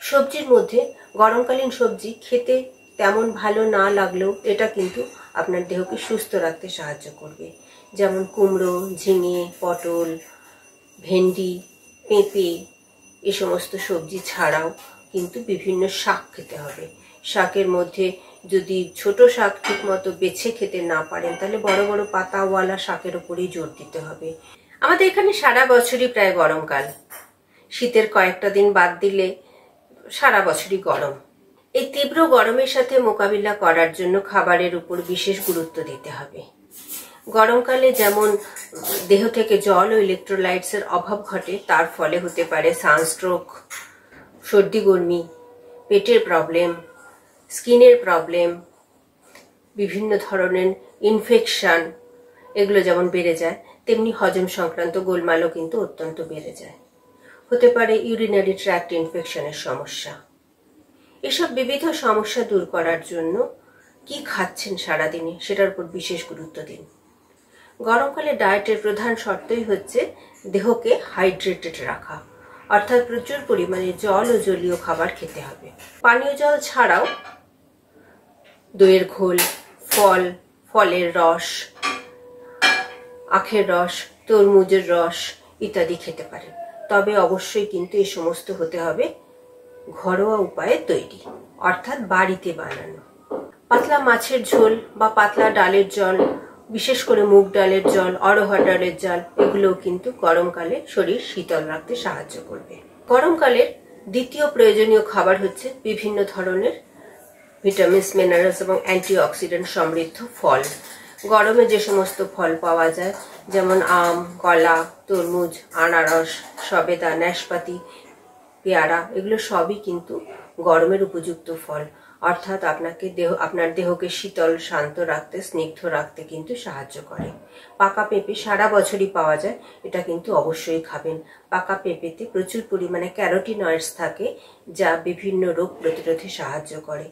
সবজির মধ্যে গরমকালীন সবজি খেতে তেমন ভালো না লাগলেও এটা কিন্তু আপনার দেহকে সুস্থ রাখতে সাহায্য করবে। যেমন কুমড়ো, ঝিঙে, পটল, ভেন্ডি, পেঁপে এই সমস্ত সবজি ছাড়াও কিন্তু বিভিন্ন শাক খেতে হবে। শাকের মধ্যে যদি ছোট শাক ঠিক মতো বেছে খেতে না পারেন তাহলে বড় বড় পাতাওয়ালা শাকের উপরেই জোর দিতে হবে। আমাদের এখানে সারা বছরই প্রায় গরমকাল, শীতের কয়েকটা দিন বাদ দিলে সারা বছরই গরম। এই তীব্র গরমের সাথে মোকাবিলা করার জন্য খাবারের উপর বিশেষ গুরুত্ব দিতে হবে। গরমকালে যেমন দেহ থেকে জল ও ইলেকট্রোলাইটসের অভাব ঘটে, তার ফলে হতে পারে সানস্ট্রোক, সর্দি গর্মি, পেটের প্রবলেম, স্কিনের প্রবলেম, বিভিন্ন ধরনের ইনফেকশন এগুলো যেমন বেড়ে যায়, তেমনি হজম সংক্রান্ত গোলমালও কিন্তু অত্যন্ত বেড়ে যায়। হতে পারে ইউরিনারি ট্র্যাক্ট ইনফেকশনের সমস্যা। এসব বিবিধ সমস্যা দূর করার জন্য কি খাচ্ছেন সারাদিনে সেটার উপর বিশেষ গুরুত্ব দিন। গরমকালে ডায়েটের প্রধান শর্তই হচ্ছে দেহকে হাইড্রেটেড রাখা, অর্থাৎ প্রচুর পরিমাণে জল ও জলীয় খাবার খেতে হবে। পানীয় জল ছাড়াও দইয়ের ঘোল, ফল, ফলের রস, আখের রস, তরমুজের রস ইত্যাদি খেতে পারেন। তবে অবশ্যই কিন্তু এই সমস্ত হতে হবে ঘরোয়া উপায়ে তৈরি, অর্থাৎ বাড়িতে বানানো। পাতলা মাছের ঝোল বা পাতলা ডালের জল, বিশেষ করে মুগ ডালের জল, অড়হর ডালের জল এগুলোও কিন্তু গরমকালে শরীর শীতল রাখতে সাহায্য করবে। গরমকালের দ্বিতীয় প্রয়োজনীয় খাবার হচ্ছে বিভিন্ন ধরনের ভিটামিনস, মিনারেলস এবং অ্যান্টিঅক্সিডেন্ট সমৃদ্ধ ফল। গরমে যে সমস্ত ফল পাওয়া যায় যেমন আম, কলা, তরমুজ, আনারস, সবেদা, নাশপাতি, পেয়ারা এগুলো সবই কিন্তু গরমের উপযুক্ত ফল, অর্থাৎ আপনার দেহকে শীতল, শান্ত রাখতে, স্নিগ্ধ রাখতে কিন্তু সাহায্য করে। পাকা পেঁপে সারা বছরই পাওয়া যায়, এটা কিন্তু অবশ্যই খাবেন। পাকা পেঁপেতে প্রচুর পরিমাণে ক্যারোটিনয়েডস থাকে যা বিভিন্ন রোগ প্রতিরোধে সাহায্য করে।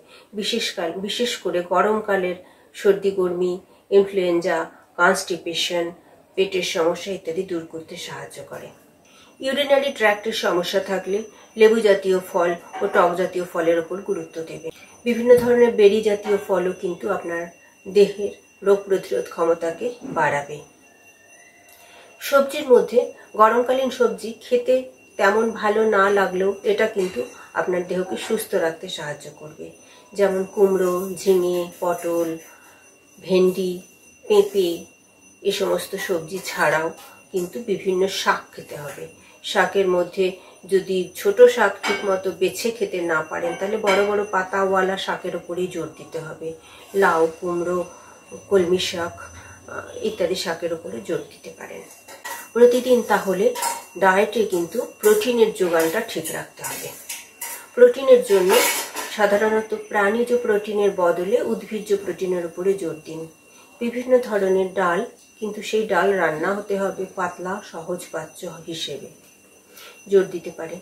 বিশেষ করে গরমকালের সর্দি গর্মি, ইনফ্লুয়েঞ্জা, কনস্টিপেশন, পেটের সমস্যা ইত্যাদি দূর করতে সাহায্য করে। ইউরিনারি ট্র্যাক্টের সমস্যা থাকলে লেবু জাতীয় ফল ও টক জাতীয় ফলের উপর গুরুত্ব দেবে। বিভিন্ন ধরনের বেরি জাতীয় ফলও কিন্তু আপনার দেহের রোগ প্রতিরোধ ক্ষমতাকে বাড়াবে। সবজির মধ্যে গরমকালীন সবজি খেতে তেমন ভালো না লাগলেও এটা কিন্তু আপনার দেহকে সুস্থ রাখতে সাহায্য করবে। যেমন কুমড়ো, ঝিঙে, পটল, ভেন্ডি, পেঁপে এ সমস্ত সবজি ছাড়াও কিন্তু বিভিন্ন শাক খেতে হবে। শাকের মধ্যে যদি ছোট শাক ঠিক মতো বেছে খেতে না পারেন তাহলে বড় বড় পাতাওয়ালা শাকের উপরেই জোর দিতে হবে। লাউ, কুমড়ো, কলমি শাক ইত্যাদি শাকের উপরে জোর দিতে পারেন। প্রতিদিন তাহলে ডায়েটে কিন্তু প্রোটিনের যোগানটা ঠিক রাখতে হবে। প্রোটিনের জন্য সাধারণত প্রাণীজ প্রোটিনের বদলে উদ্ভিজ্জ প্রোটিনের উপরে জোর দিন। বিভিন্ন ধরনের ডাল, কিন্তু সেই ডাল রান্না হতে হবে পাতলা, সহজপাচ্য হিসেবে। জোর দিতে পারে।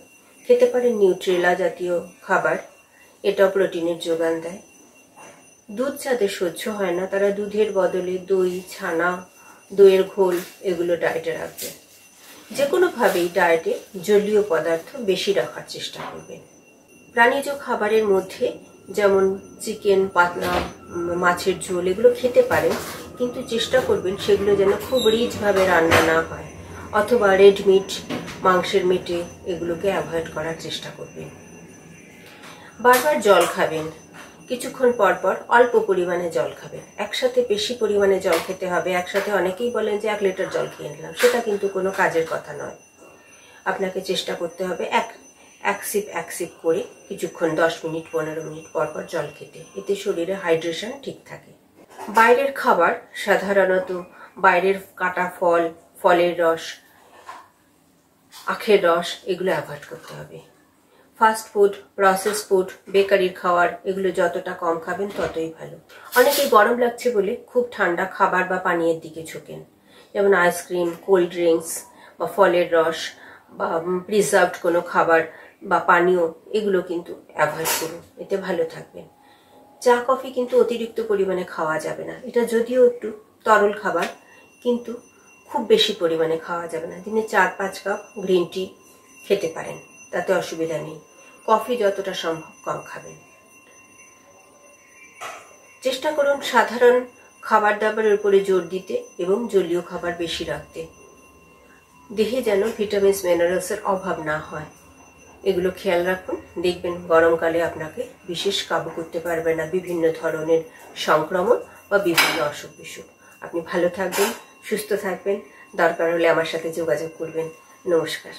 খেতে পারেন নিউট্রেলা জাতীয় খাবার, এটাও প্রোটিনের যোগান দেয়। দুধ যাদের সহ্য হয় না তারা দুধের বদলে দই, ছানা, দইয়ের ঘোল এগুলো ডায়েটে রাখবে। যে কোনোভাবেই ডায়েটে জলীয় পদার্থ বেশি রাখার চেষ্টা করবেন। প্রাণীজ খাবারের মধ্যে যেমন চিকেন, পাতলা মাছের ঝোল এগুলো খেতে পারেন, কিন্তু চেষ্টা করবেন সেগুলো যেন খুব রিচভাবে রান্না না হয়, অথবা রেড মিট, মাংসের মিটে এগুলোকে অ্যাভয়েড করার চেষ্টা করবেন। বারবার জল খাবেন, কিছুক্ষণ পর পর অল্প পরিমাণে জল খাবেন। একসাথে বেশি পরিমাণে জল খেতে হবে। একসাথে অনেকেই বলেন যে 1 লিটার জল খেয়ে নিলাম, সেটা কিন্তু কোনো কাজের কথা নয়। আপনাকে চেষ্টা করতে হবে এক সিপ করে কিছুক্ষণ 10 মিনিট 15 মিনিট পর পর জল খেতে, এতে শরীরে হাইড্রেশন ঠিক থাকে। বাইরের খাবার, সাধারণত বাইরের কাটা ফল, ফলের রস, আখের রস এগুলো অ্যাভয়েড করতে হবে। ফাস্ট ফুড, প্রসেস ফুড, বেকারির খাবার এগুলো যতটা কম খাবেন ততই ভালো। অনেকেই গরম লাগছে বলে খুব ঠান্ডা খাবার বা পানীয়ের দিকে ঝোঁকেন, যেমন আইসক্রিম, কোল্ড ড্রিঙ্কস বা ফলের রস বা প্রিজার্ভড কোনো খাবার বা পানীয় এগুলো কিন্তু অ্যাভয়েড করুন, এতে ভালো থাকবেন। চা, কফি কিন্তু অতিরিক্ত পরিমাণে খাওয়া যাবে না। এটা যদিও একটু তরল খাবার, কিন্তু খুব বেশি পরিমাণে খাওয়া যাবে না। দিনে 4-5 কাপ গ্রিন টি খেতে পারেন, তাতে অসুবিধা নেই। কফি যতটা সম্ভব কম খাবেন। চেষ্টা করুন সাধারণ খাবার দাবারের উপরে জোর দিতে এবং জলীয় খাবার বেশি রাখতে। দেহে যেন ভিটামিনস মিনারেলসের অভাব না হয়, এগুলো খেয়াল রাখুন। দেখবেন গরমকালে আপনাকে বিশেষ কাবু করতে পারবে না বিভিন্ন ধরনের সংক্রমণ বা বিভিন্ন অসুখ বিসুখ। আপনি ভালো থাকবেন, সুস্থ থাকবেন। দরকার হলে আমার সাথে যোগাযোগ করবেন। নমস্কার।